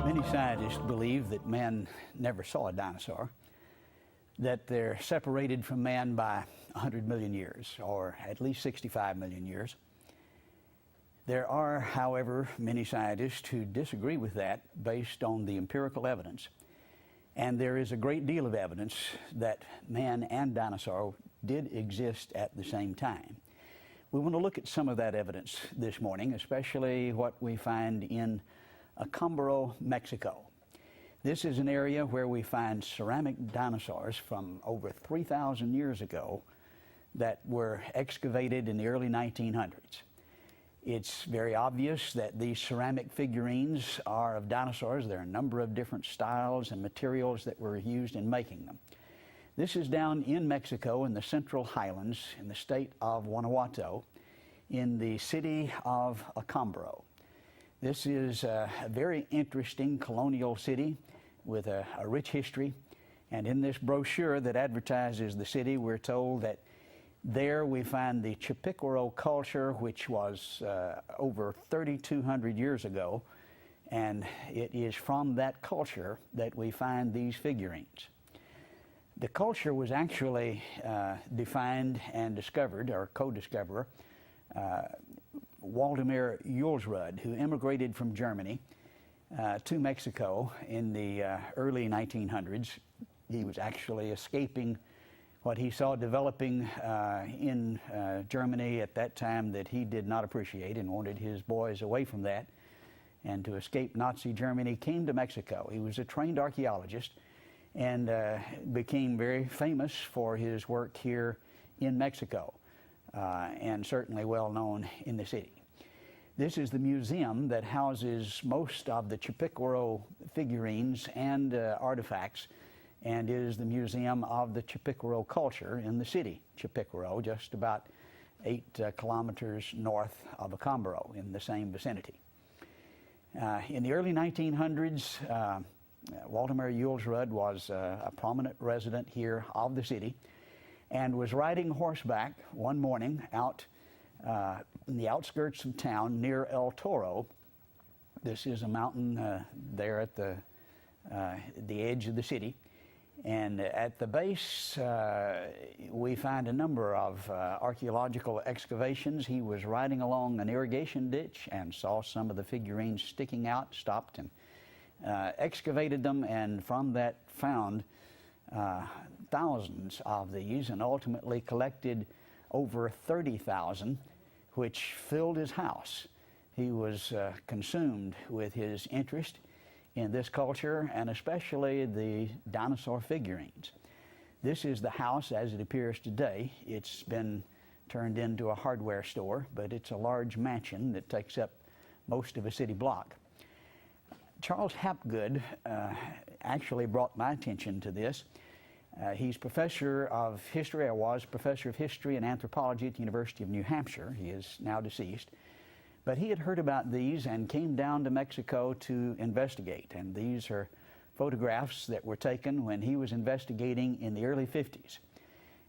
Many scientists believe that man never saw a dinosaur, that they're separated from man by 100 million years, or at least 65 million years. There are, however, many scientists who disagree with that based on the empirical evidence. And there is a great deal of evidence that man and dinosaur did exist at the same time. We want to look at some of that evidence this morning, especially what we find in Acámbaro, Mexico. This is an area where we find ceramic dinosaurs from over 3,000 years ago that were excavated in the early 1900s. It's very obvious that these ceramic figurines are of dinosaurs. There are a number of different styles and materials that were used in making them. This is down in Mexico in the Central Highlands in the state of Guanajuato in the city of Acámbaro. This is a very interesting colonial city with a rich history. And in this brochure that advertises the city, we're told that there we find the Chipiquaro culture, which was over 3,200 years ago. And it is from that culture that we find these figurines. The culture was actually defined and discovered, or co-discoverer, Waldemar Julsrud, who immigrated from Germany to Mexico in the early 1900s. He was actually escaping what he saw developing in Germany at that time that he did not appreciate and wanted his boys away from that. And to escape Nazi Germany, came to Mexico. He was a trained archaeologist and became very famous for his work here in Mexico. And certainly well known in the city. This is the museum that houses most of the Chipiquaro figurines and artifacts, and is the museum of the Chipiquaro culture in the city, Chipiquaro, just about 8 kilometers north of Acámbaro in the same vicinity. In the early 1900s, Waldemar Julsrud was a prominent resident here of the city, and was riding horseback one morning out in the outskirts of town near El Toro. This is a mountain there at the edge of the city. And at the base, we find a number of archaeological excavations. He was riding along an irrigation ditch and saw some of the figurines sticking out, stopped and excavated them, and from that found thousands of these, and ultimately collected over 30,000, which filled his house. He was consumed with his interest in this culture, and especially the dinosaur figurines. This is the house as it appears today. It's been turned into a hardware store, but it's a large mansion that takes up most of a city block. Charles Hapgood actually brought my attention to this. He's professor of history, or was professor of history and anthropology at the University of New Hampshire. He is now deceased. But he had heard about these and came down to Mexico to investigate. And these are photographs that were taken when he was investigating in the early 50s.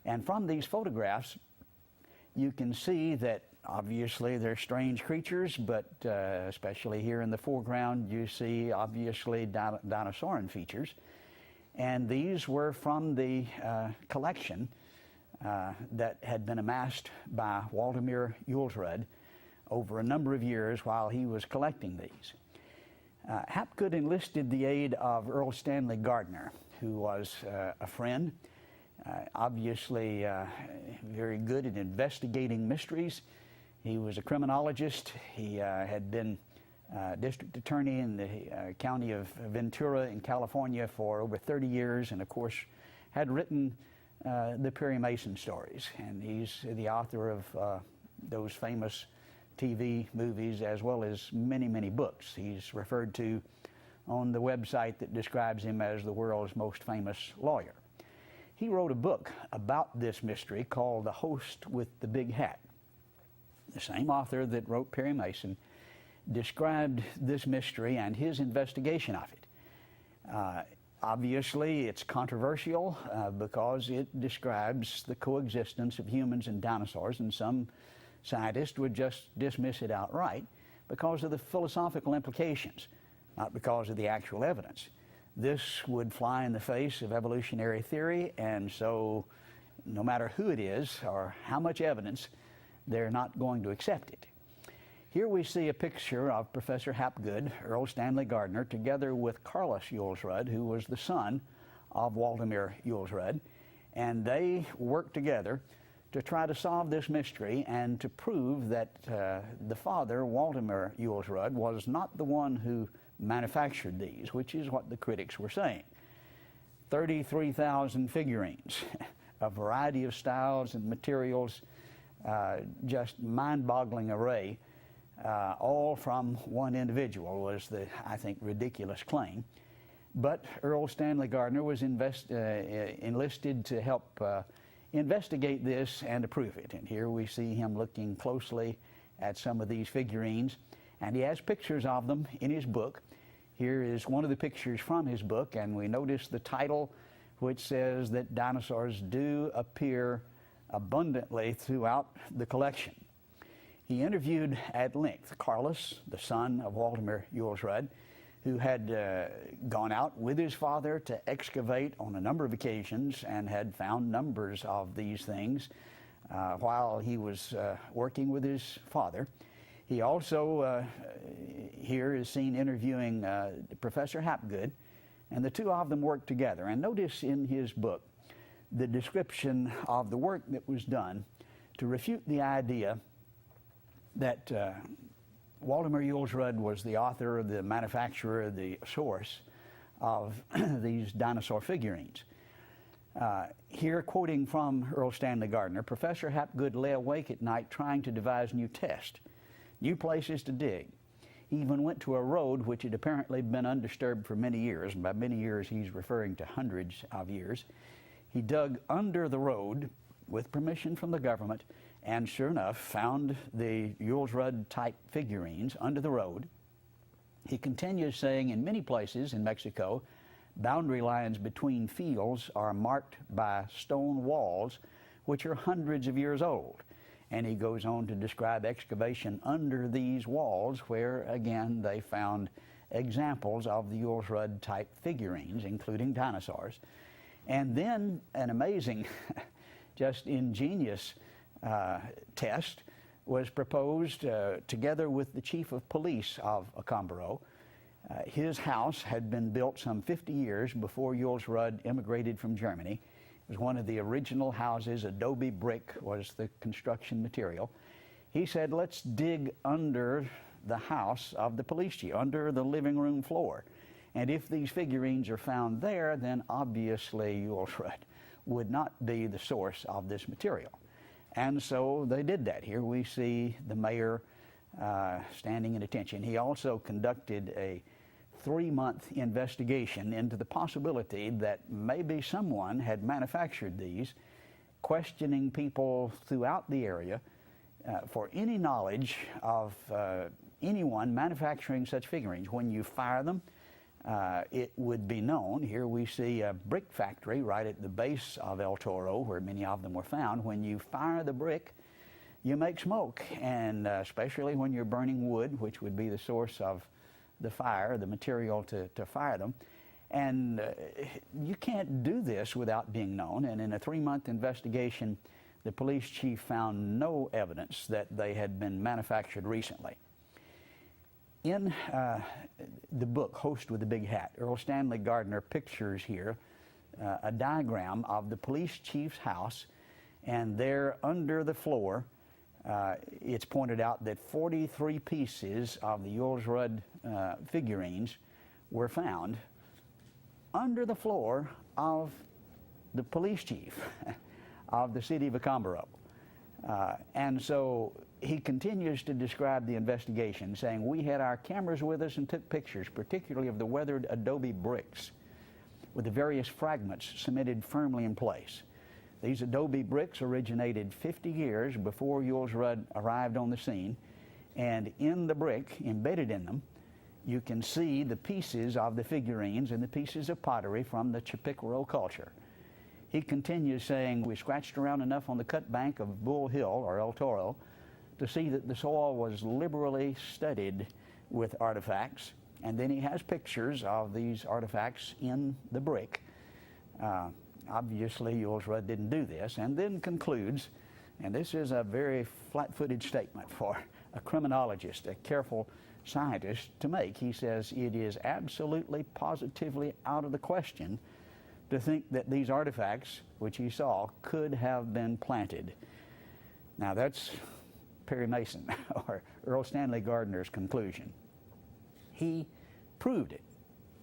And from these photographs, you can see that obviously they're strange creatures, but especially here in the foreground, you see obviously dinosauran features. And these were from the collection that had been amassed by Waldemar Julsrud over a number of years while he was collecting these. Hapgood enlisted the aid of Earl Stanley Gardner, who was a friend, obviously very good at investigating mysteries. He was a criminologist. He had been district attorney in the county of Ventura in California for over 30 years, and of course had written the Perry Mason stories. And he's the author of those famous TV, movies, as well as many, many books. He's referred to on the website that describes him as the world's most famous lawyer. He wrote a book about this mystery called The Host with the Big Hat. The same author that wrote Perry Mason described this mystery and his investigation of it. Obviously, it's controversial because it describes the coexistence of humans and dinosaurs, and some scientists would just dismiss it outright because of the philosophical implications, not because of the actual evidence. This would fly in the face of evolutionary theory, and so no matter who it is or how much evidence, they're not going to accept it. Here we see a picture of Professor Hapgood, Earl Stanley Gardner, together with Carlos Jules Rudd, who was the son of Waldemar Jules Rudd, and they worked together to try to solve this mystery and to prove that the father, Waldemar Jules Rudd, was not the one who manufactured these, which is what the critics were saying. 33,000 figurines, a variety of styles and materials, just mind-boggling array, all from one individual was the, I think, ridiculous claim. But Earl Stanley Gardner was enlisted to help investigate this and to prove it. And here we see him looking closely at some of these figurines, and he has pictures of them in his book. Here is one of the pictures from his book, and we notice the title, which says that dinosaurs do appear abundantly throughout the collection. He interviewed at length Carlos, the son of Waldemar Jules Rudd, who had gone out with his father to excavate on a number of occasions and had found numbers of these things while he was working with his father. He also here is seen interviewing Professor Hapgood, and the two of them worked together. And notice in his book the description of the work that was done to refute the idea that Waldemar Jules Rudd was the author, the manufacturer, the source of these dinosaur figurines. Here, quoting from Earl Stanley Gardner, Professor Hapgood lay awake at night trying to devise new tests, new places to dig. He even went to a road which had apparently been undisturbed for many years, and by many years he's referring to hundreds of years. He dug under the road with permission from the government, and sure enough found the Jules Rudd type figurines under the road. He continues saying in many places in Mexico, boundary lines between fields are marked by stone walls which are hundreds of years old. And he goes on to describe excavation under these walls where, again, they found examples of the Jules Rudd type figurines, including dinosaurs. And then an amazing, just ingenious test was proposed together with the chief of police of Acámbaro. His house had been built some 50 years before Jules Rudd immigrated from Germany. It was one of the original houses. Adobe brick was the construction material. He said, let's dig under the house of the police chief, under the living room floor. And if these figurines are found there, then obviously Jules Rudd would not be the source of this material. And so they did that. Here we see the mayor standing at attention. He also conducted a 3-month investigation into the possibility that maybe someone had manufactured these, questioning people throughout the area for any knowledge of anyone manufacturing such figurines. When you fire them, it would be known. Here we see a brick factory right at the base of El Toro, where many of them were found. When you fire the brick, you make smoke, and especially when you're burning wood, which would be the source of the fire, the material to fire them. And you can't do this without being known. And in a 3-month investigation, the police chief found no evidence that they had been manufactured recently. In the book, Host with the Big Hat, Earl Stanley Gardner pictures here a diagram of the police chief's house, and there under the floor, it's pointed out that 43 pieces of the Jules Rudd figurines were found under the floor of the police chief of the city of Acámbaro. And so he continues to describe the investigation, saying, "We had our cameras with us and took pictures, particularly of the weathered adobe bricks with the various fragments cemented firmly in place. These adobe bricks originated 50 years before Jules Rudd arrived on the scene, and in the brick, embedded in them, you can see the pieces of the figurines and the pieces of pottery from the Chippewa culture." He continues saying, "We scratched around enough on the cut bank of Bull Hill, or El Toro, to see that the soil was liberally studded with artifacts." And then he has pictures of these artifacts in the brick. Obviously, Jules Rudd didn't do this, and then concludes, and this is a very flat-footed statement for a criminologist, a careful scientist to make. He says, "It is absolutely, positively out of the question to think that these artifacts, which he saw, could have been planted." Now that's Perry Mason, or Earl Stanley Gardner's conclusion. He proved it.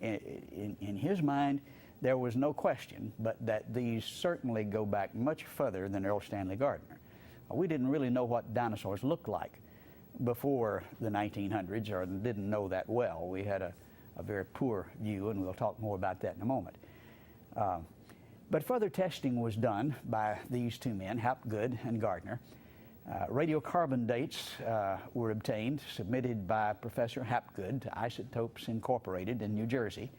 In his mind, there was no question but that these certainly go back much further than Earl Stanley Gardner. We didn't really know what dinosaurs looked like before the 1900s, or didn't know that well. We had a very poor view, and we'll talk more about that in a moment. But further testing was done by these two men, Hapgood and Gardner. Radiocarbon dates were obtained, submitted by Professor Hapgood to Isotopes Incorporated in New Jersey.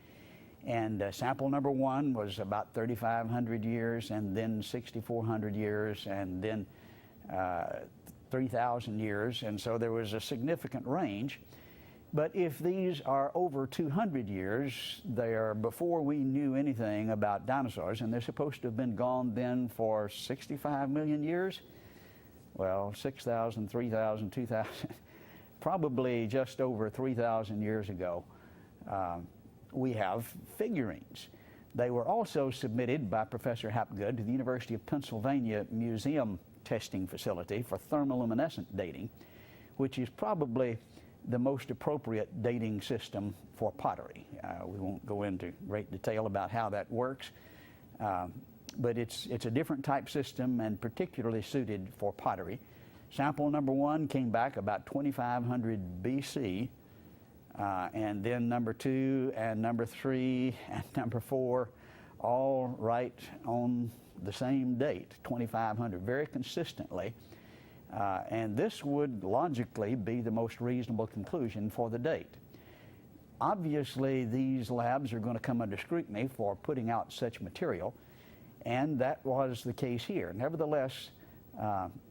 And sample number one was about 3,500 years, and then 6,400 years, and then 3,000 years. And so there was a significant range. But if these are over 200 years, they are before we knew anything about dinosaurs, and they're supposed to have been gone then for 65 million years. Well, 6,000, 3,000, 2,000, probably just over 3,000 years ago, we have figurines. They were also submitted by Professor Hapgood to the University of Pennsylvania Museum Testing Facility for thermoluminescent dating, which is probably the most appropriate dating system for pottery. We won't go into great detail about how that works, but it's a different type system and particularly suited for pottery. Sample number one came back about 2,500 BC, and then number two and number three and number four all right on the same date, 2,500, very consistently. And this would logically be the most reasonable conclusion for the date. Obviously, these labs are going to come under scrutiny for putting out such material, and that was the case here. Nevertheless,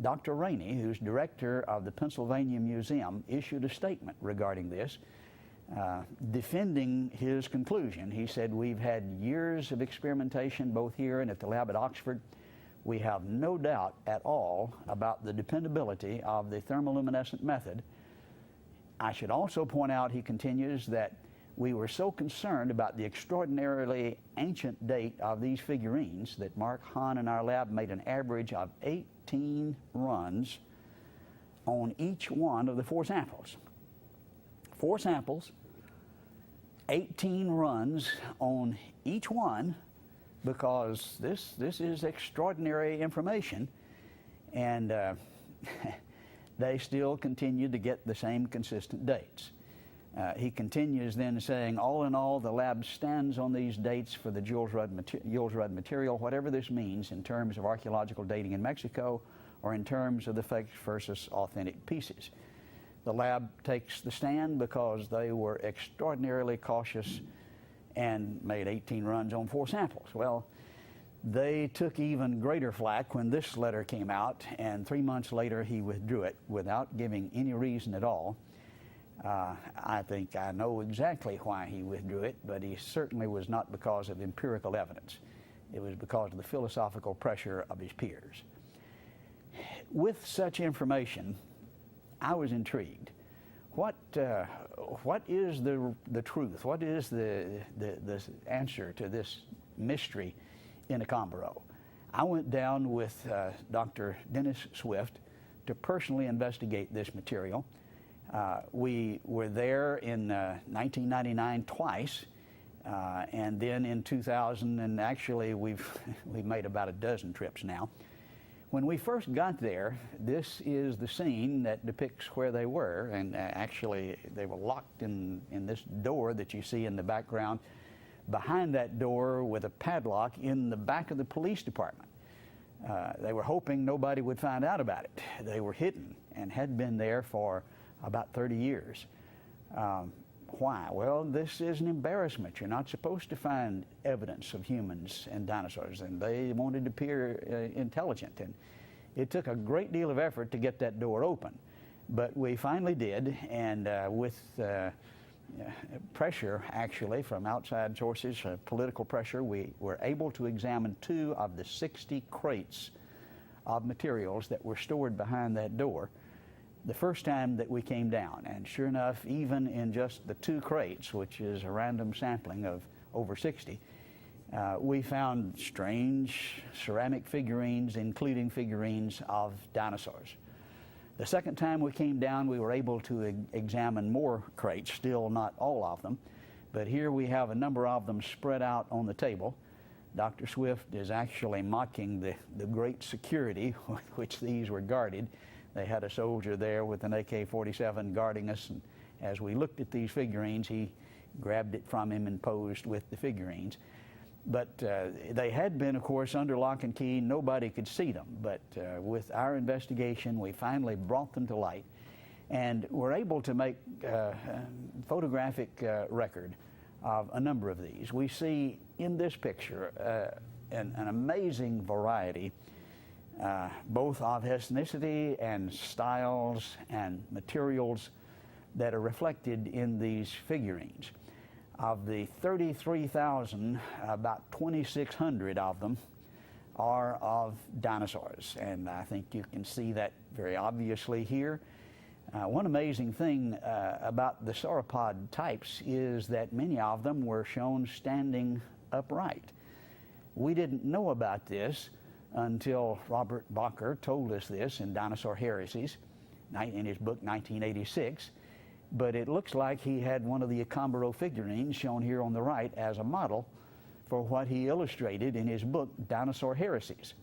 Dr. Rainey, who's director of the Pennsylvania Museum, issued a statement regarding this, defending his conclusion. He said, "We've had years of experimentation both here and at the lab at Oxford. We have no doubt at all about the dependability of the thermoluminescent method. I should also point out," he continues, "that we were so concerned about the extraordinarily ancient date of these figurines that Mark Hahn and our lab made an average of 18 runs on each one of the four samples. 4 samples, 18 runs on each one, because this is extraordinary information." And they still continue to get the same consistent dates. He continues then saying, "All in all, the lab stands on these dates for the Jules Rudd material, whatever this means in terms of archaeological dating in Mexico or in terms of the fakes versus authentic pieces. The lab takes the stand because they were extraordinarily cautious and made 18 runs on 4 samples. Well, they took even greater flack when this letter came out, and 3 months later he withdrew it without giving any reason at all. I think I know exactly why he withdrew it, but he certainly was not because of empirical evidence. It was because of the philosophical pressure of his peers. With such information, I was intrigued. What is the truth? What is the answer to this mystery in Accombaro? I went down with Dr. Dennis Swift to personally investigate this material. We were there in 1999 twice, and then in 2000, and actually we've made about a dozen trips now. When we first got there, this is the scene that depicts where they were, and actually they were locked in this door that you see in the background, behind that door with a padlock in the back of the police department. They were hoping nobody would find out about it. They were hidden and had been there for about 30 years. Why? Well, this is an embarrassment. You're not supposed to find evidence of humans and dinosaurs, and they wanted to appear intelligent. And it took a great deal of effort to get that door open, but we finally did, and with pressure, actually, from outside sources, political pressure, we were able to examine 2 of the 60 crates of materials that were stored behind that door the first time that we came down. And sure enough, even in just the 2 crates, which is a random sampling of over 60, we found strange ceramic figurines, including figurines of dinosaurs. The second time we came down, we were able to examine more crates, still not all of them, but here we have a number of them spread out on the table. Dr. Swift is actually mocking the great security with which these were guarded. They had a soldier there with an AK-47 guarding us, and as we looked at these figurines, he grabbed it from him and posed with the figurines. But they had been, of course, under lock and key. Nobody could see them. But with our investigation, we finally brought them to light and were able to make photographic record of a number of these. We see in this picture an amazing variety, both of ethnicity and styles and materials that are reflected in these figurines. Of the 33,000, about 2,600 of them are of dinosaurs, and I think you can see that very obviously here. One amazing thing about the sauropod types is that many of them were shown standing upright. We didn't know about this until Robert Bacher told us this in Dinosaur Heresies in his book 1986. But it looks like he had one of the Accombaro figurines shown here on the right as a model for what he illustrated in his book, Dinosaur Heresies.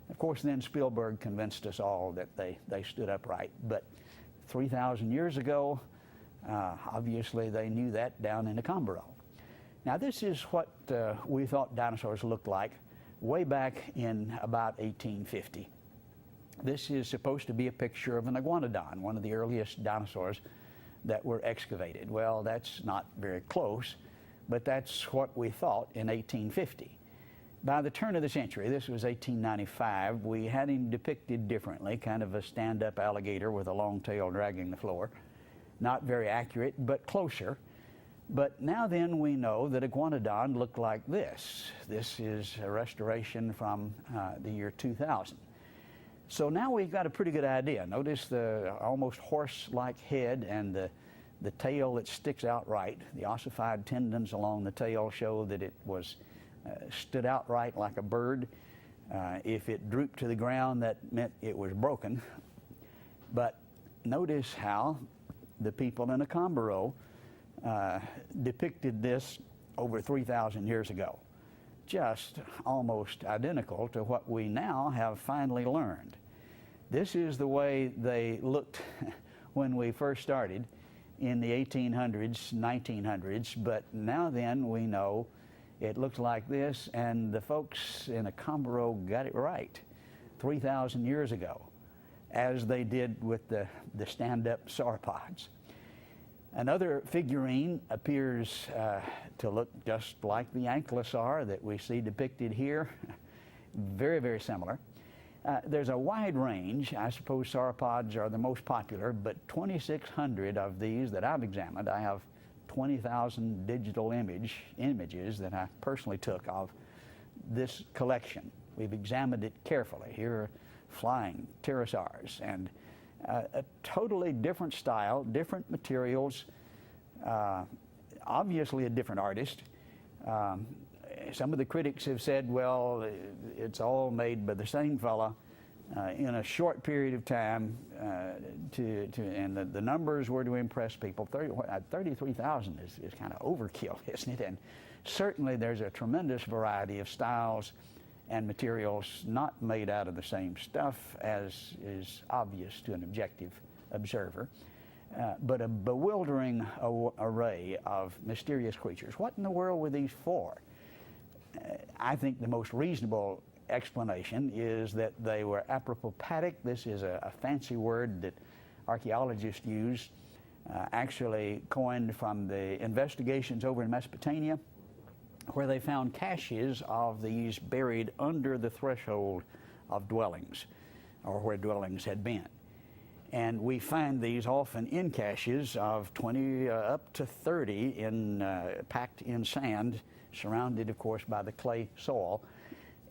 Of course, then Spielberg convinced us all that they stood upright. But 3,000 years ago, obviously they knew that down in Accombaro. Now, this is what we thought dinosaurs looked like way back in about 1850. This is supposed to be a picture of an iguanodon, one of the earliest dinosaurs that were excavated. Well, that's not very close, but that's what we thought in 1850. By the turn of the century, this was 1895, we had him depicted differently, kind of a stand-up alligator with a long tail dragging the floor. Not very accurate, but closer. But now then we know that iguanodon looked like this. This is a restoration from the year 2000. So now we've got a pretty good idea. Notice the almost horse-like head and the tail that sticks out right. The ossified tendons along the tail show that it was stood outright like a bird. If it drooped to the ground, that meant it was broken. But notice how the people in Accombaro depicted this over 3,000 years ago. Just almost identical to what we now have finally learned. This is the way they looked when we first started in the 1800s, 1900s, but now then we know it looks like this, and the folks in Accombaro got it right 3,000 years ago, as they did with the stand-up sauropods. Another figurine appears to look just like the ankylosaur that we see depicted here. Very, very similar. There's a wide range. I suppose sauropods are the most popular, but 2,600 of these that I've examined. I have 20,000 digital images that I personally took of this collection. We've examined it carefully. Here are flying pterosaurs, and a totally different style, different materials, obviously a different artist. Some of the critics have said, well, it's all made by the same fella in a short period of time, and the numbers were to impress people. 33,000 is kind of overkill, isn't it? And certainly there's a tremendous variety of styles and materials not made out of the same stuff as is obvious to an objective observer, but a bewildering array of mysterious creatures. What in the world were these for? I think the most reasonable explanation is that they were apopropathic. This is a fancy word that archaeologists use, actually coined from the investigations over in Mesopotamia, where they found caches of these buried under the threshold of dwellings, or where dwellings had been. And we find these often in caches of 20 up to 30 packed in sand, surrounded, of course, by the clay soil.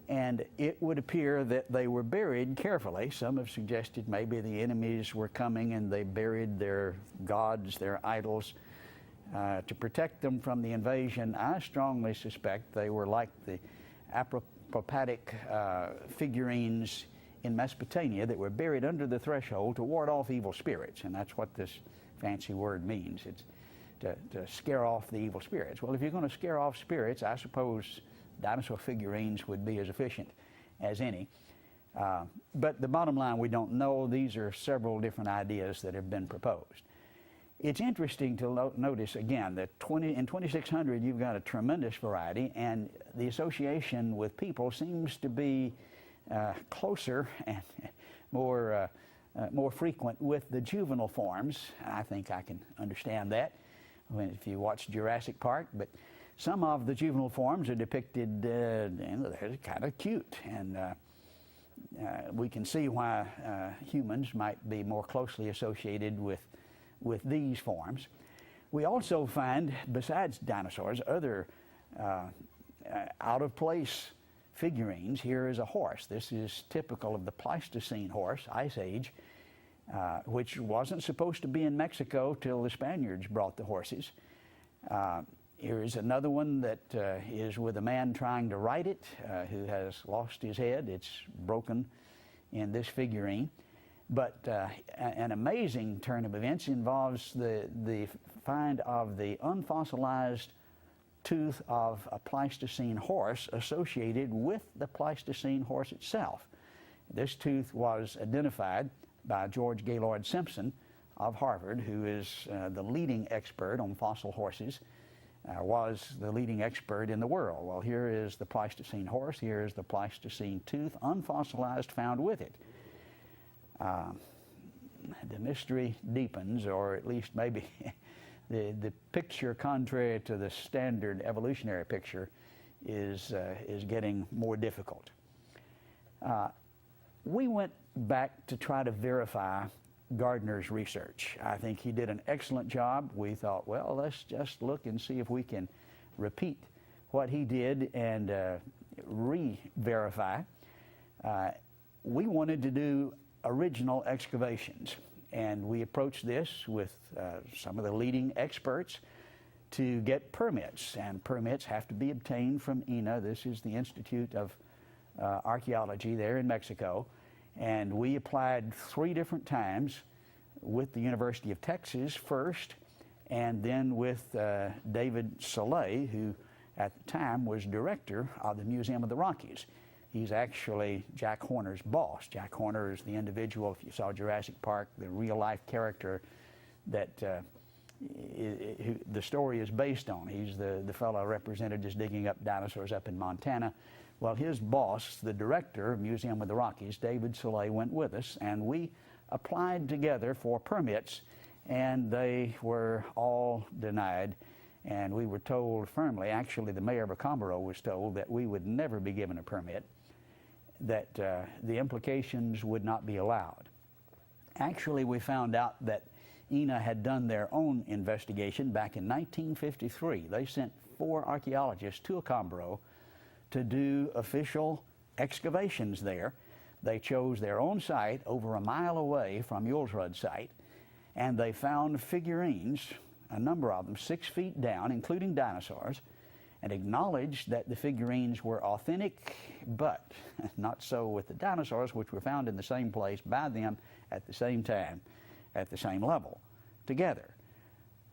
And it would appear that they were buried carefully. Some have suggested maybe the enemies were coming and they buried their gods, their idols, to protect them from the invasion. I strongly suspect they were like the apopropathic figurines in Mesopotamia that were buried under the threshold to ward off evil spirits. And that's what this fancy word means. It's to scare off the evil spirits. Well, if you're going to scare off spirits, I suppose dinosaur figurines would be as efficient as any. But the bottom line, we don't know. These are several different ideas that have been proposed. It's interesting to notice, again, that in 2600 you've got a tremendous variety, and the association with people seems to be closer and more frequent with the juvenile forms. I think I can understand that if you watch Jurassic Park, but some of the juvenile forms are depicted, they're kind of cute, and we can see why humans might be more closely associated with these forms. We also find, besides dinosaurs, other out-of-place figurines. Here is a horse. This is typical of the Pleistocene horse, Ice Age, which wasn't supposed to be in Mexico till the Spaniards brought the horses. Here is another one that is with a man trying to ride it, who has lost his head. It's broken in this figurine. But an amazing turn of events involves the find of the unfossilized tooth of a Pleistocene horse associated with the Pleistocene horse itself. This tooth was identified by George Gaylord Simpson of Harvard, who is the leading expert on fossil horses, was the leading expert in the world. Well, here is the Pleistocene horse, here is the Pleistocene tooth, unfossilized, found with it. The mystery deepens, or at least maybe the picture, contrary to the standard evolutionary picture, is getting more difficult. We went back to try to verify Gardner's research. I think he did an excellent job. We thought, well, let's just look and see if we can repeat what he did and re-verify. We wanted to do original excavations, and we approached this with some of the leading experts to get permits, and permits have to be obtained from INA. This is the Institute of Archaeology there in Mexico, and we applied 3 different times with the University of Texas first, and then with David Soleil, who at the time was director of the Museum of the Rockies. He's actually Jack Horner's boss. Jack Horner is the individual, if you saw Jurassic Park, the real-life character that who the story is based on. He's the fellow represented as digging up dinosaurs up in Montana. Well, his boss, the director of Museum of the Rockies, David Soleil, went with us, and we applied together for permits, and they were all denied. And we were told firmly, actually the mayor of Acambaro was told, that we would never be given a permit, that the implications would not be allowed. Actually, we found out that INA had done their own investigation back in 1953. They sent 4 archaeologists to Acambaro to do official excavations there. They chose their own site over a mile away from Julesrud's site, and they found figurines, a number of them, 6 feet down, including dinosaurs, and acknowledged that the figurines were authentic, but not so with the dinosaurs, which were found in the same place by them at the same time, at the same level, together.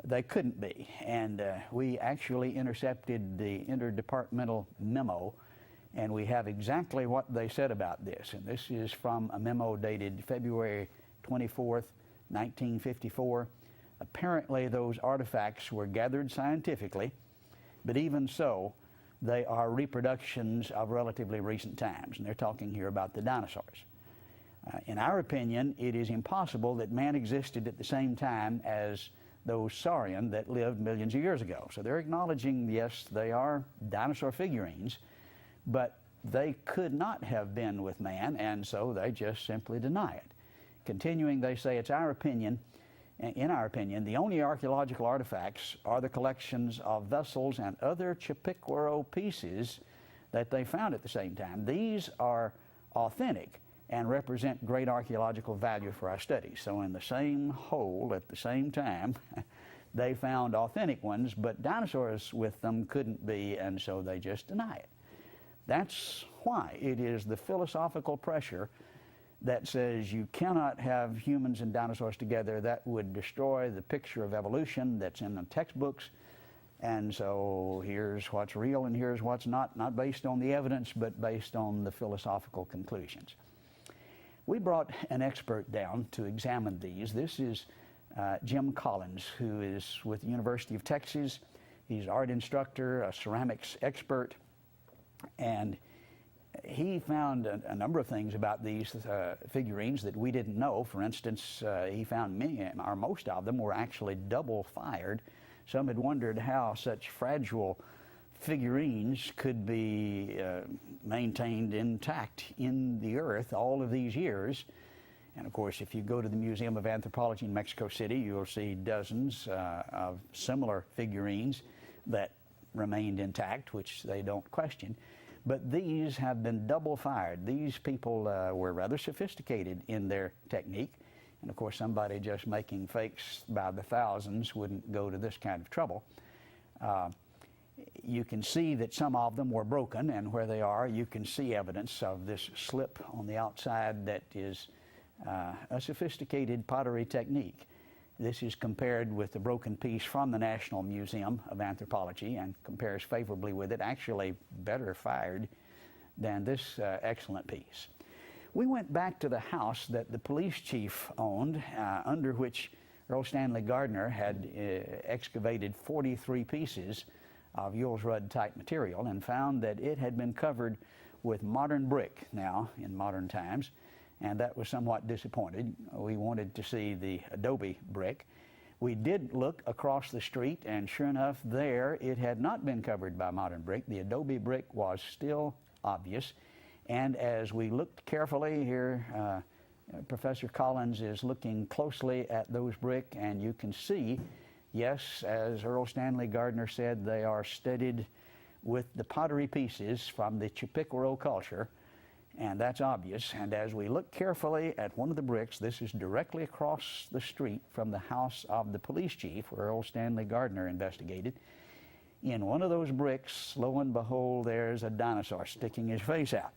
They couldn't be, and we actually intercepted the interdepartmental memo, And we have exactly what they said about this. And this is from a memo dated February 24th, 1954. Apparently, those artifacts were gathered scientifically, but even so, they are reproductions of relatively recent times. And they're talking here about the dinosaurs. In our opinion, it is impossible that man existed at the same time as those saurian that lived millions of years ago. So they're acknowledging, yes, they are dinosaur figurines, but they could not have been with man, and so they just simply deny it. Continuing, they say it's our opinion, in our opinion, the only archaeological artifacts are the collections of vessels and other Chipiquaro pieces that they found at the same time. These are authentic and represent great archaeological value for our studies. So in the same hole at the same time, they found authentic ones, but dinosaurs with them couldn't be, and so they just deny it. That's why it is the philosophical pressure that says you cannot have humans and dinosaurs together. That would destroy the picture of evolution that's in the textbooks. And so here's what's real and here's what's not based on the evidence, but based on the philosophical conclusions. We brought an expert down to examine these. This is Jim Collins, who is with the University of Texas. He's an art instructor, a ceramics expert, and he found a number of things about these figurines that we didn't know. For instance, he found many, or most of them, were actually double-fired. Some had wondered how such fragile figurines could be maintained intact in the earth all of these years. And of course, if you go to the Museum of Anthropology in Mexico City, you'll see dozens of similar figurines that remained intact, which they don't question. But these have been double fired. These people were rather sophisticated in their technique. And of course, somebody just making fakes by the thousands wouldn't go to this kind of trouble. You can see that some of them were broken, and where they are, you can see evidence of this slip on the outside that is a sophisticated pottery technique. This is compared with the broken piece from the National Museum of Anthropology and compares favorably with it, actually better fired than this excellent piece. We went back to the house that the police chief owned, under which Earl Stanley Gardner had excavated 43 pieces of Yules Rudd type material, and found that it had been covered with modern brick now in modern times, and that was somewhat disappointed. We wanted to see the adobe brick. We did look across the street, and sure enough, there it had not been covered by modern brick. The adobe brick was still obvious, and as we looked carefully here, Professor Collins is looking closely at those brick, and you can see, yes, as Earl Stanley Gardner said, they are studded with the pottery pieces from the Chipiquaro culture, and that's obvious. And as we look carefully at one of the bricks, this is directly across the street from the house of the police chief where Earl Stanley Gardner investigated. In one of those bricks, lo and behold, there's a dinosaur sticking his face out.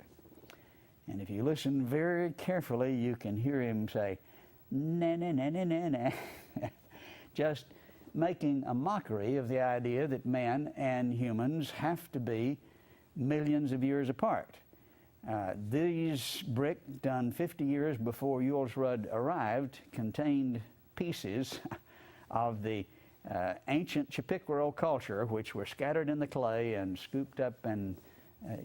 And if you listen very carefully, you can hear him say, "Na na na na na na," just making a mockery of the idea that man and humans have to be millions of years apart. These brick, done 50 years before Yules Rudd arrived, contained pieces of the ancient Chipiquaro culture, which were scattered in the clay and scooped up and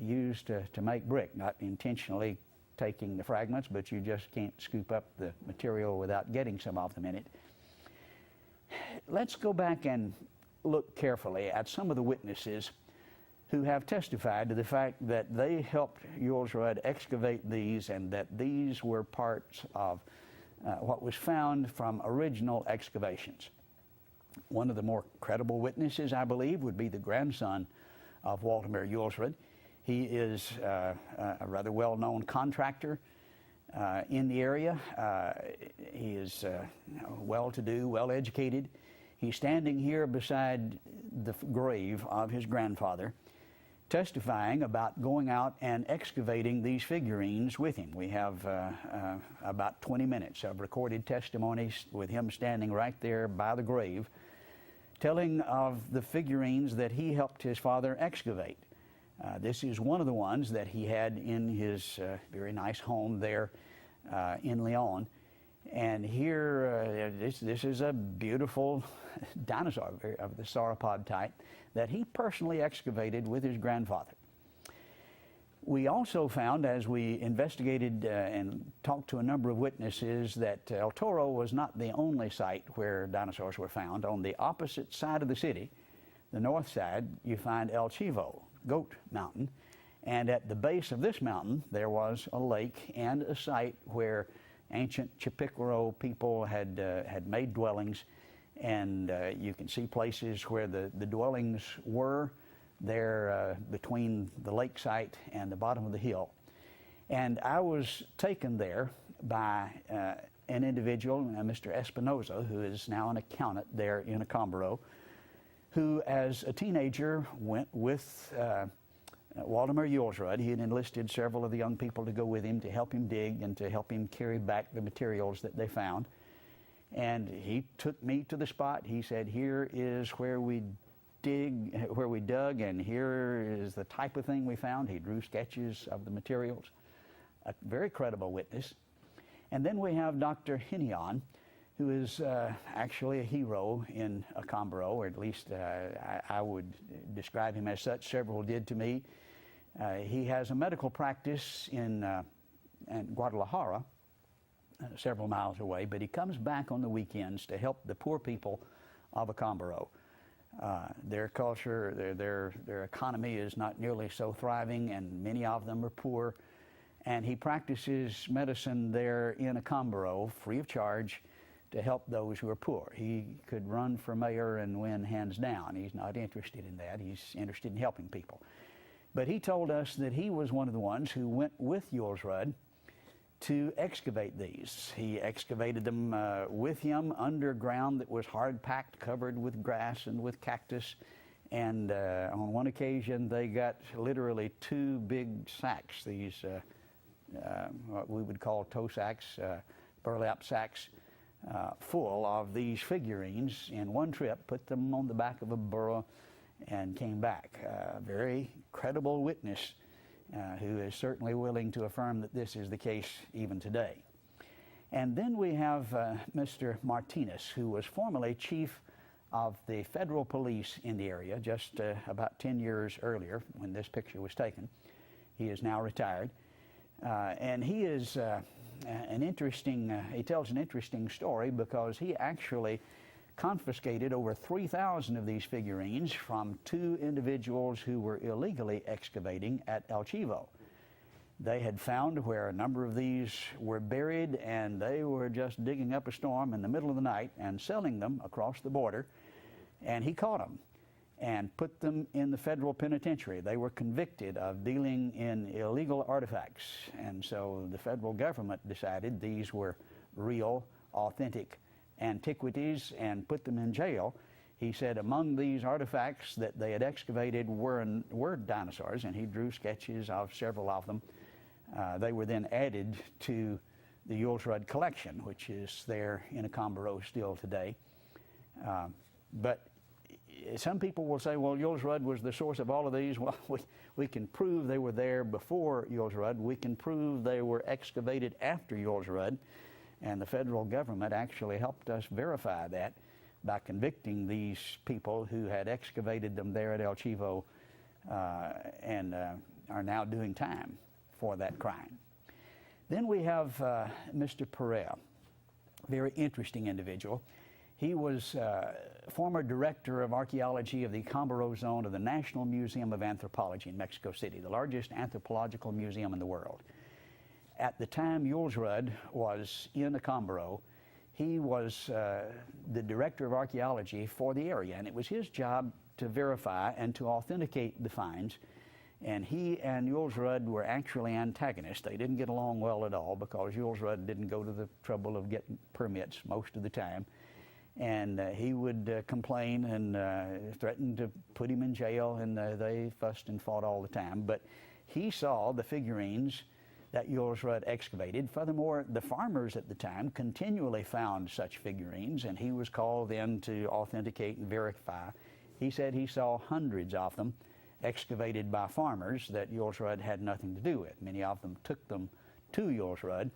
used to make brick, not intentionally taking the fragments, but you just can't scoop up the material without getting some of them in it. Let's go back and look carefully at some of the witnesses who have testified to the fact that they helped Yules Rudd excavate these, and that these were parts of what was found from original excavations. One of the more credible witnesses, I believe, would be the grandson of Walter Yules Rudd. He is a rather well-known contractor in the area. He is well-to-do, well-educated. He's standing here beside the grave of his grandfather, testifying about going out and excavating these figurines with him. We have about 20 minutes of recorded testimonies with him standing right there by the grave, telling of the figurines that he helped his father excavate. This is one of the ones that he had in his very nice home there in Lyon. And here, this is a beautiful dinosaur of the sauropod type that he personally excavated with his grandfather. We also found, as we investigated and talked to a number of witnesses, that El Toro was not the only site where dinosaurs were found. On the opposite side of the city, the north side, you find El Chivo, Goat Mountain. And at the base of this mountain, there was a lake and a site where ancient Chipicoro people had made dwellings. And you can see places where the dwellings were there between the lake site and the bottom of the hill. And I was taken there by an individual, Mr. Espinoza, who is now an accountant there in Acambaro, who as a teenager went with Waldemar Julsrud. He had enlisted several of the young people to go with him to help him dig and to help him carry back the materials that they found. And he took me to the spot. He said, here is where we dug, and here is the type of thing we found. He drew sketches of the materials. A very credible witness. And then we have Dr. Hinion, who is actually a hero in Acambaro, or at least I would describe him as such. Several did to me. He has a medical practice in Guadalajara, several miles away, but he comes back on the weekends to help the poor people of Acambaro. Their culture, their economy is not nearly so thriving, and many of them are poor. And he practices medicine there in Acambaro free of charge to help those who are poor. He could run for mayor and win hands down. He's not interested in that. He's interested in helping people. But he told us that he was one of the ones who went with Julsrud to excavate these. He excavated them with him underground that was hard packed, covered with grass and with cactus. And on one occasion, they got literally 2 big sacks, these what we would call toe sacks, burlap sacks, full of these figurines in one trip, put them on the back of a burro, and came back. A very credible witness who is certainly willing to affirm that this is the case even today. And then we have Mr. Martinez, who was formerly chief of the federal police in the area just about 10 years earlier when this picture was taken. He is now retired. And he is he tells an interesting story because he actually confiscated over 3,000 of these figurines from 2 individuals who were illegally excavating at El Chivo. They had found where a number of these were buried, and they were just digging up a storm in the middle of the night and selling them across the border. And he caught them and put them in the federal penitentiary. They were convicted of dealing in illegal artifacts. And so the federal government decided these were real, authentic antiquities and put them in jail. He said among these artifacts that they had excavated were dinosaurs, and he drew sketches of several of them. They were then added to the Julsrud collection, which is there in Acambaro still today. But some people will say, well, Julsrud was the source of all of these. Well, we can prove they were there before Julsrud. We can prove they were excavated after Julsrud. And the federal government actually helped us verify that by convicting these people who had excavated them there at El Chivo and are now doing time for that crime. Then we have Mr. Pereira, very interesting individual. He was former director of archaeology of the Acambaro zone of the National Museum of Anthropology in Mexico City, the largest anthropological museum in the world. At the time Julsrud was in Acambaro, he was the director of archaeology for the area, and it was his job to verify and to authenticate the finds. And he and Julsrud were actually antagonists. They didn't get along well at all because Julsrud didn't go to the trouble of getting permits most of the time. And he would complain and threaten to put him in jail, and they fussed and fought all the time. But he saw the figurines that Julsrud excavated. Furthermore, the farmers at the time continually found such figurines, and he was called in to authenticate and verify. He said he saw hundreds of them excavated by farmers that Jules Rudd had nothing to do with. Many of them took them to Jules Rudd,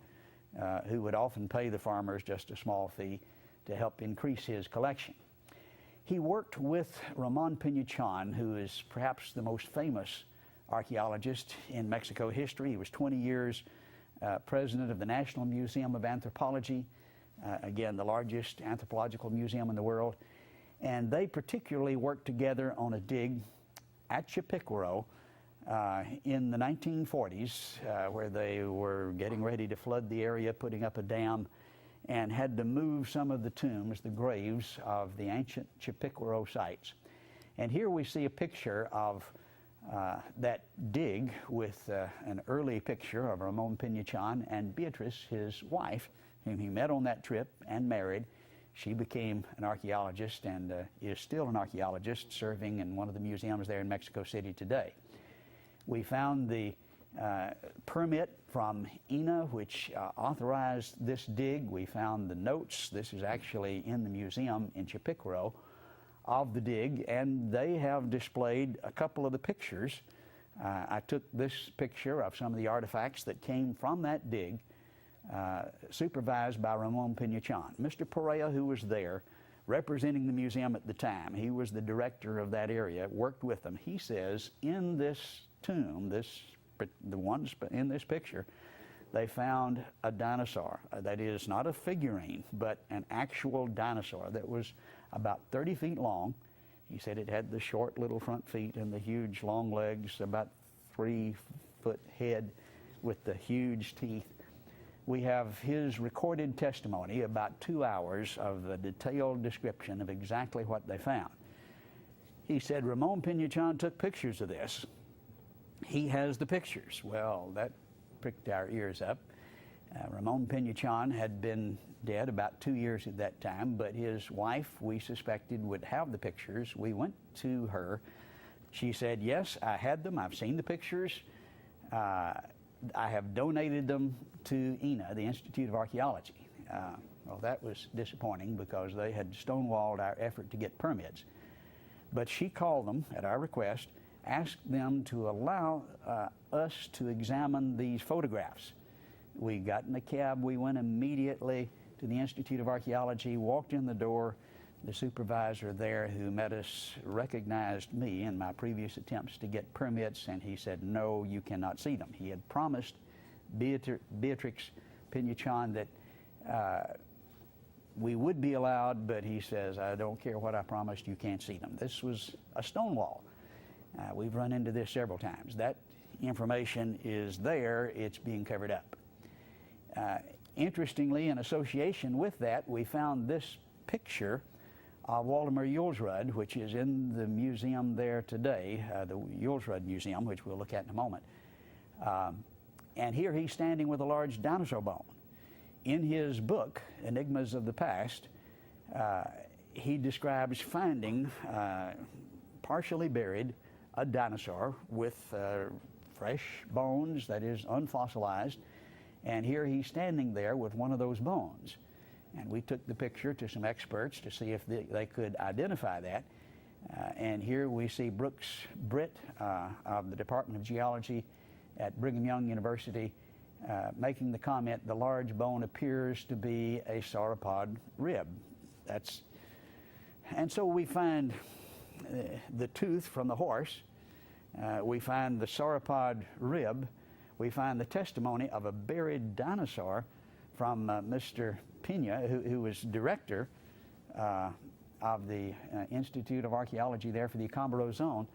who would often pay the farmers just a small fee to help increase his collection. He worked with Ramon Pinachon, who is perhaps the most famous archaeologist in Mexico history. He was 20 years president of the National Museum of Anthropology, again, the largest anthropological museum in the world. And they particularly worked together on a dig at Chipiquaro in the 1940s, where they were getting ready to flood the area, putting up a dam, and had to move some of the tombs, the graves of the ancient Chipiquaro sites. And here we see a picture of that dig with an early picture of Ramon Pinachon and Beatrice, his wife, whom he met on that trip and married. She became an archaeologist and is still an archaeologist, serving in one of the museums there in Mexico City today. We found the permit from INA, which authorized this dig. We found the notes. This is actually in the museum in Chipiquaro of the dig, and they have displayed a couple of the pictures. I took this picture of some of the artifacts that came from that dig, supervised by Ramon Pinachon. Mr. Perea, who was there representing the museum at the time, he was the director of that area, worked with them. He says in this tomb, the ones in this picture, they found a dinosaur. That is not a figurine, but an actual dinosaur that was about 30 feet long. He said it had the short little front feet and the huge long legs, about 3-foot head with the huge teeth. We have his recorded testimony, about 2 hours of the detailed description of exactly what they found. He said Ramon Pinachon took pictures of this. He has the pictures. Well, that pricked our ears up. Ramon Pinachon had been dead about 2 years at that time, but his wife, we suspected, would have the pictures. We went to her. She said, yes, I had them. I've seen the pictures. I have donated them to INA, the Institute of Archaeology. Well, that was disappointing because they had stonewalled our effort to get permits. But she called them at our request, asked them to allow us to examine these photographs. We got in a cab. We went immediately to the Institute of Archaeology, walked in the door. The supervisor there who met us recognized me in my previous attempts to get permits, and he said, no, you cannot see them. He had promised Beatrix Pinachon that we would be allowed, but he says, I don't care what I promised, you can't see them. This was a stonewall. We've run into this several times. That information is there, it's being covered up. Interestingly, in association with that, we found this picture of Waldemar Jules Rudd, which is in the museum there today, the Jules Rudd Museum, which we'll look at in a moment. And here he's standing with a large dinosaur bone. In his book, Enigmas of the Past, he describes finding, partially buried, a dinosaur with fresh bones, that is unfossilized, and here he's standing there with one of those bones. And we took the picture to some experts to see if they could identify that. And here we see Brooks Britt of the Department of Geology at Brigham Young University making the comment, the large bone appears to be a sauropod rib. And so we find the tooth from the horse, we find the sauropod rib, we find the testimony of a buried dinosaur from Mr. Pena, who was director of the Institute of Archaeology there for the Acambaro Zone,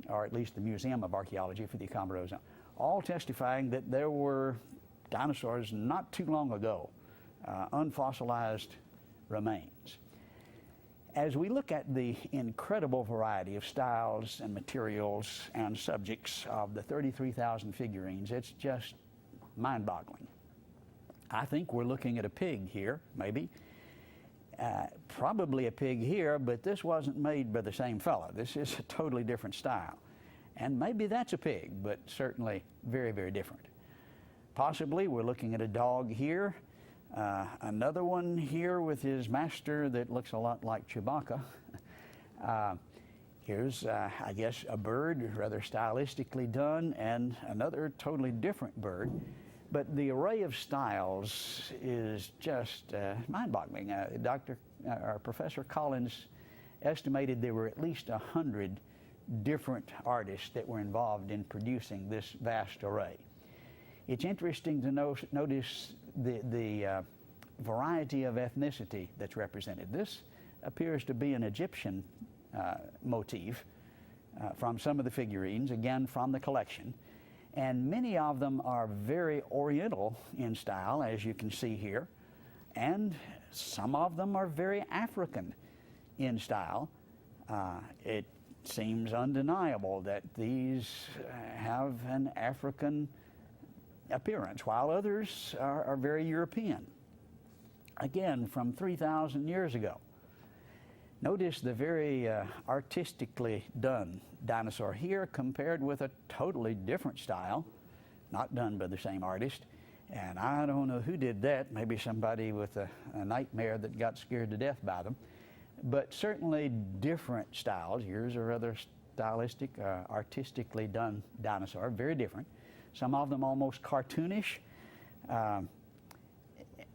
or at least the Museum of Archaeology for the Acambaro Zone, all testifying that there were dinosaurs not too long ago, unfossilized remains. As we look at the incredible variety of styles and materials and subjects of the 33,000 figurines, it's just mind-boggling. I think we're looking at a pig here, maybe. Probably a pig here, but this wasn't made by the same fellow. This is a totally different style. And maybe that's a pig, but certainly very, very different. Possibly we're looking at a dog here. Another one here with his master that looks a lot like Chewbacca. Here's, I guess, a bird, rather stylistically done, and another totally different bird. But the array of styles is just mind-boggling. Professor Collins estimated there were at least 100 different artists that were involved in producing this vast array. It's interesting to notice the variety of ethnicity that's represented. This appears to be an Egyptian motif from some of the figurines, again from the collection. And many of them are very Oriental in style, as you can see here. And some of them are very African in style. It seems undeniable that these have an African appearance, while others are very European. Again, from 3,000 years ago. Notice the very artistically done dinosaur here compared with a totally different style, not done by the same artist. And I don't know who did that, maybe somebody with a nightmare that got scared to death by them. But certainly different styles. Here's a rather stylistic, artistically done dinosaur, very different. Some of them almost cartoonish.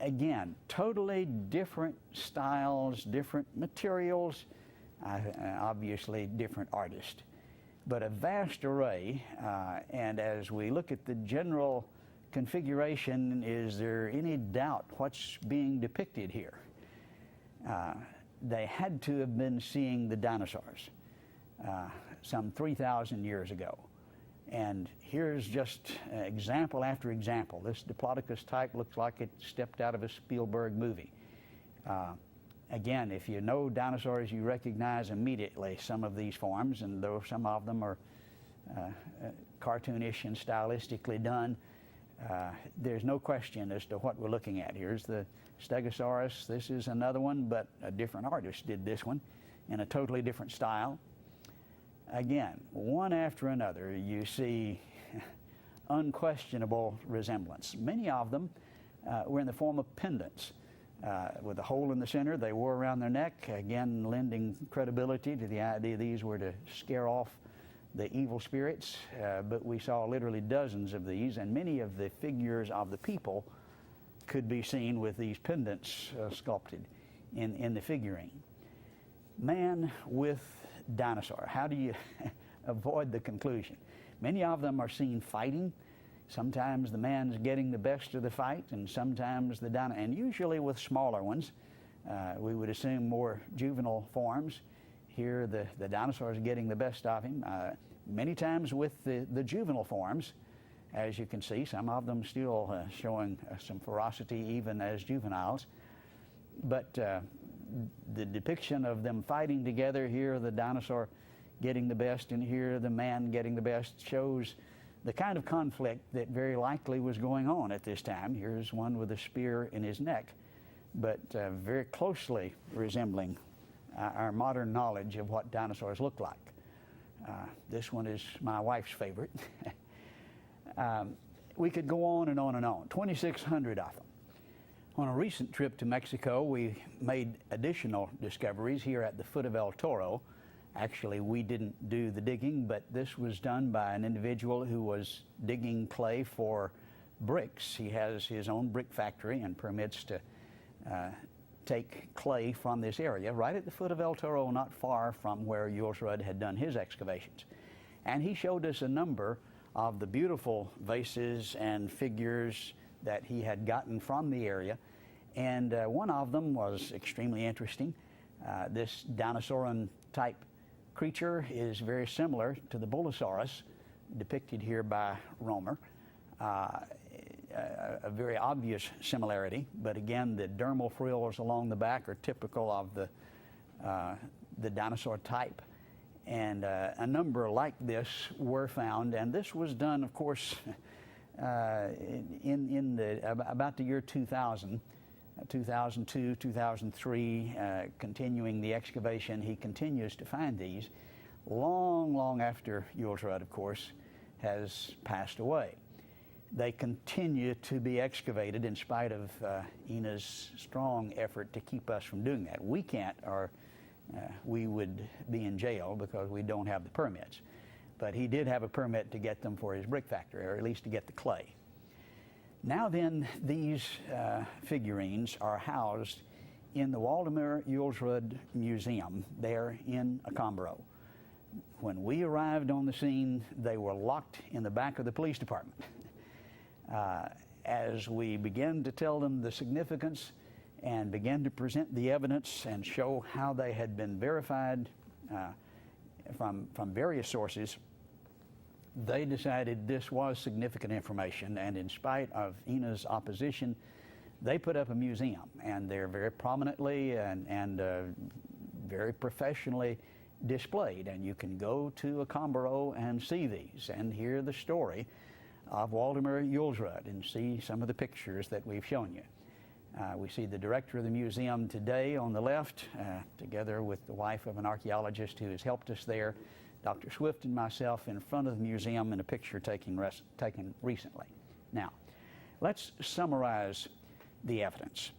Again, totally different styles, different materials, obviously different artists. But a vast array, and as we look at the general configuration, is there any doubt what's being depicted here? They had to have been seeing the dinosaurs some 3,000 years ago. And here's just example after example. This Diplodocus type looks like it stepped out of a Spielberg movie. Again, if you know dinosaurs, you recognize immediately some of these forms, and though some of them are cartoonish and stylistically done, there's no question as to what we're looking at. Here's the Stegosaurus. This is another one, but a different artist did this one in a totally different style. Again, one after another, you see unquestionable resemblance. Many of them were in the form of pendants with a hole in the center they wore around their neck, again lending credibility to the idea these were to scare off the evil spirits. But we saw literally dozens of these, and many of the figures of the people could be seen with these pendants sculpted in the figurine. Man with dinosaur. How do you avoid the conclusion? Many of them are seen fighting. Sometimes the man's getting the best of the fight, and sometimes the dinosaur, and usually with smaller ones. We would assume more juvenile forms. Here the dinosaur is getting the best of him. Many times with the juvenile forms, as you can see, some of them still showing some ferocity even as juveniles. But the depiction of them fighting together, here the dinosaur getting the best and here the man getting the best, shows the kind of conflict that very likely was going on at this time. Here's one with a spear in his neck, but very closely resembling our modern knowledge of what dinosaurs look like. This one is my wife's favorite. We could go on and on and on, 2,600 of them. On a recent trip to Mexico, we made additional discoveries here at the foot of El Toro. Actually, we didn't do the digging, but this was done by an individual who was digging clay for bricks. He has his own brick factory and permits to take clay from this area right at the foot of El Toro, not far from where Jules Rudd had done his excavations. And he showed us a number of the beautiful vases and figures that he had gotten from the area. And one of them was extremely interesting. This Dinosauran type creature is very similar to the Bullosaurus depicted here by Romer. A very obvious similarity, but again, the dermal frills along the back are typical of the dinosaur type. And a number like this were found, and this was done, of course, in about the year 2000, 2002, 2003, continuing the excavation. He continues to find these long after Jules Rudd, of course, has passed away. They continue to be excavated in spite of Ina's strong effort to keep us from doing that. We can't, or we would be in jail because we don't have the permits. But he did have a permit to get them for his brick factory, or at least to get the clay. Now then, these figurines are housed in the Waldemar Julsrud Museum there in Accombero. When we arrived on the scene, they were locked in the back of the police department. As we began to tell them the significance and began to present the evidence and show how they had been verified from various sources, they decided this was significant information, and in spite of Ina's opposition, they put up a museum, and they're very prominently and very professionally displayed, and you can go to Accombero and see these and hear the story of Waldemar Julsrud and see some of the pictures that we've shown you. We see the director of the museum today on the left, together with the wife of an archaeologist who has helped us there, Dr. Swift and myself, in front of the museum in a picture taken recently. Now, let's summarize the evidence.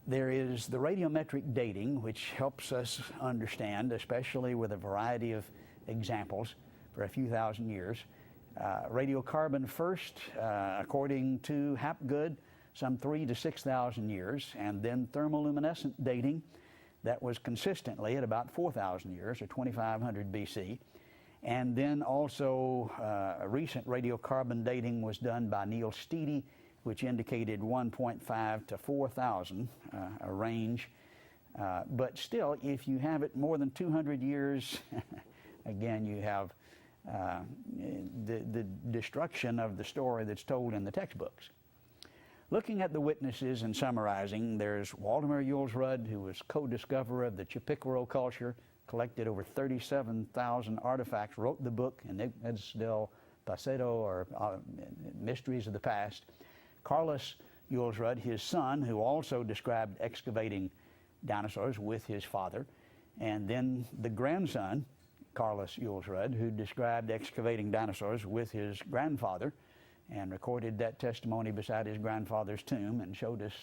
There is the radiometric dating, which helps us understand, especially with a variety of examples for a few thousand years. Radiocarbon first, according to Hapgood, some 3,000 to 6,000 years, and then thermoluminescent dating that was consistently at about 4,000 years, or 2,500 BC. And then also a recent radiocarbon dating was done by Neil Steedy, which indicated 1.5 to 4,000, a range. But still, if you have it more than 200 years, again, you have the destruction of the story that's told in the textbooks. Looking at the witnesses and summarizing, there's Waldemar Julsrud, who was co-discoverer of the Chipicoro culture, collected over 37,000 artifacts, wrote the book Enigmas del Pasado, or Mysteries of the Past. Carlos Julsrud, his son, who also described excavating dinosaurs with his father, and then the grandson, Carlos Julsrud, who described excavating dinosaurs with his grandfather and recorded that testimony beside his grandfather's tomb and showed us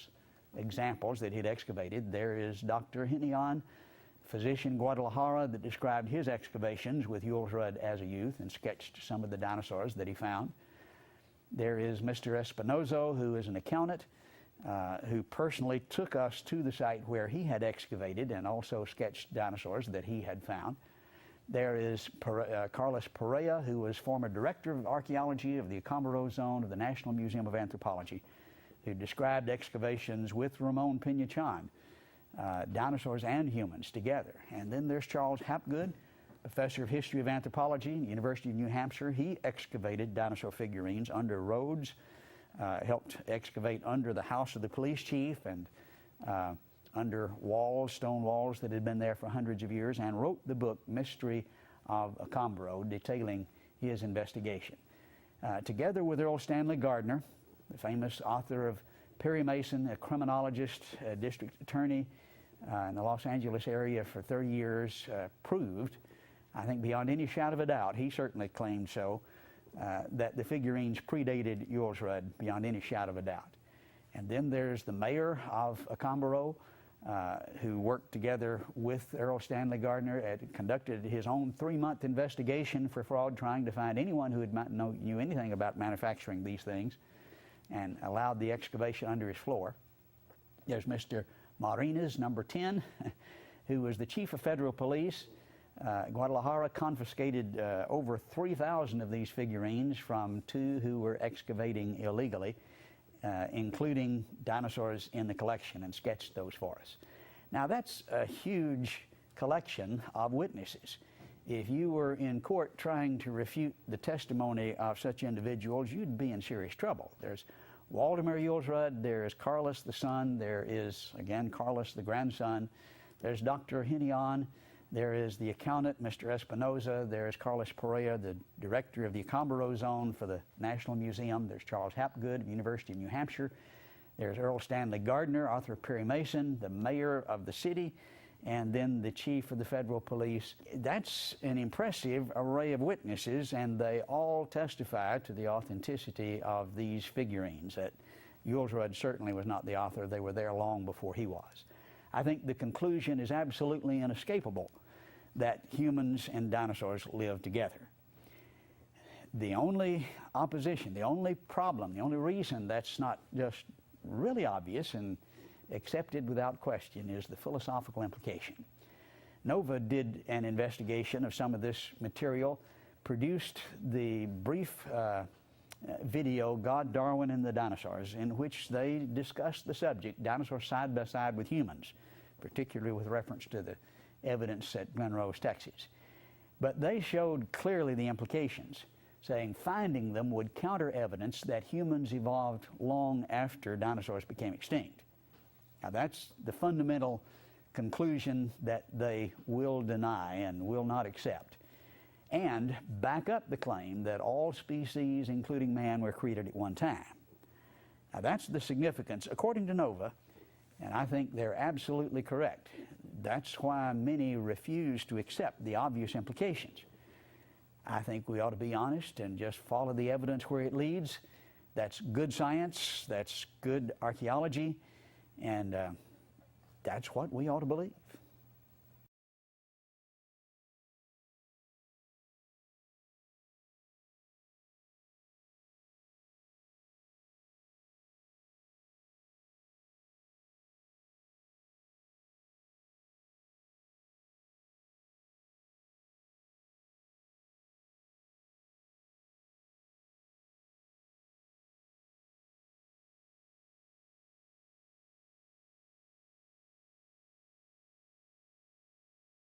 examples that he'd excavated. There is Dr. Hinion, physician Guadalajara, that described his excavations with Julsrud as a youth and sketched some of the dinosaurs that he found. There is Mr. Espinozo, who is an accountant, who personally took us to the site where he had excavated and also sketched dinosaurs that he had found. There is Carlos Perea, who was former director of archaeology of the Accombero Zone of the National Museum of Anthropology, who described excavations with Ramon Pinachan, dinosaurs and humans together. And then there's Charles Hapgood, professor of history of anthropology at the University of New Hampshire. He excavated dinosaur figurines under roads, helped excavate under the house of the police chief and under walls, stone walls that had been there for hundreds of years, and wrote the book Mystery of Accombero, detailing his investigation. Together with Earl Stanley Gardner, the famous author of Perry Mason, a criminologist, a district attorney in the Los Angeles area for 30 years, proved, I think beyond any shadow of a doubt, he certainly claimed so, that the figurines predated Julsrud beyond any shadow of a doubt. And then there's the mayor of Accombero, who worked together with Earl Stanley Gardner and conducted his own 3-month investigation for fraud, trying to find anyone who knew anything about manufacturing these things, and allowed the excavation under his floor. There's Mr. Marinas, number 10, who was the chief of federal police. Guadalajara confiscated over 3,000 of these figurines from 2 who were excavating illegally, including dinosaurs in the collection, and sketched those for us. Now that's a huge collection of witnesses. If you were in court trying to refute the testimony of such individuals, you'd be in serious trouble. There's Waldemar Julsrud, there's Carlos the son, there is, again, Carlos the grandson, there's Dr. Hinion, there is the accountant, Mr. Espinoza, there is Carlos Perea, the director of the Accombero Zone for the National Museum, there's Charles Hapgood of the University of New Hampshire, there's Earl Stanley Gardner, author of Perry Mason, the mayor of the city, and then the chief of the federal police. That's an impressive array of witnesses, and they all testify to the authenticity of these figurines, that Julsrud certainly was not the author. They were there long before he was. I think the conclusion is absolutely inescapable that humans and dinosaurs lived together. The only opposition, the only problem, the only reason that's not just really obvious and accepted without question is the philosophical implication. NOVA did an investigation of some of this material, produced the brief video, God, Darwin, and the Dinosaurs, in which they discussed the subject, dinosaurs side by side with humans, particularly with reference to the evidence at Glen Rose, Texas. But they showed clearly the implications, saying finding them would counter evidence that humans evolved long after dinosaurs became extinct. Now that's the fundamental conclusion that they will deny and will not accept, and back up the claim that all species, including man, were created at one time. Now that's the significance, according to NOVA, and I think they're absolutely correct. That's why many refuse to accept the obvious implications. I think we ought to be honest and just follow the evidence where it leads. That's good science, that's good archaeology, and that's what we ought to believe.